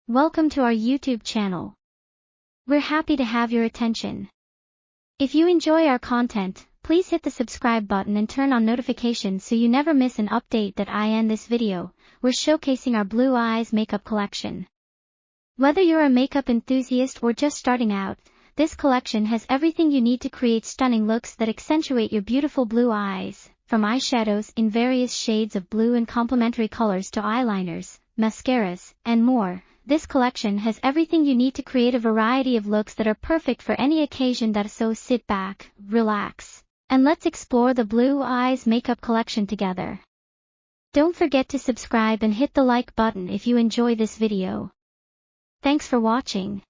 Welcome to our YouTube channel. We're happy to have your attention. If you enjoy our content, please hit the subscribe button and turn on notifications so you never miss an update that I end this video. We're showcasing our Blue Eyes makeup collection. Whether you're a makeup enthusiast or just starting out, this collection has everything you need to create stunning looks that accentuate your beautiful blue eyes. From eyeshadows in various shades of blue and complementary colors to eyeliners, mascaras, and more, this collection has everything you need to create a variety of looks that are perfect for any occasion. So sit back, relax, and let's explore the Blue Eyes makeup collection together. Don't forget to subscribe and hit the like button if you enjoy this video. Thanks for watching.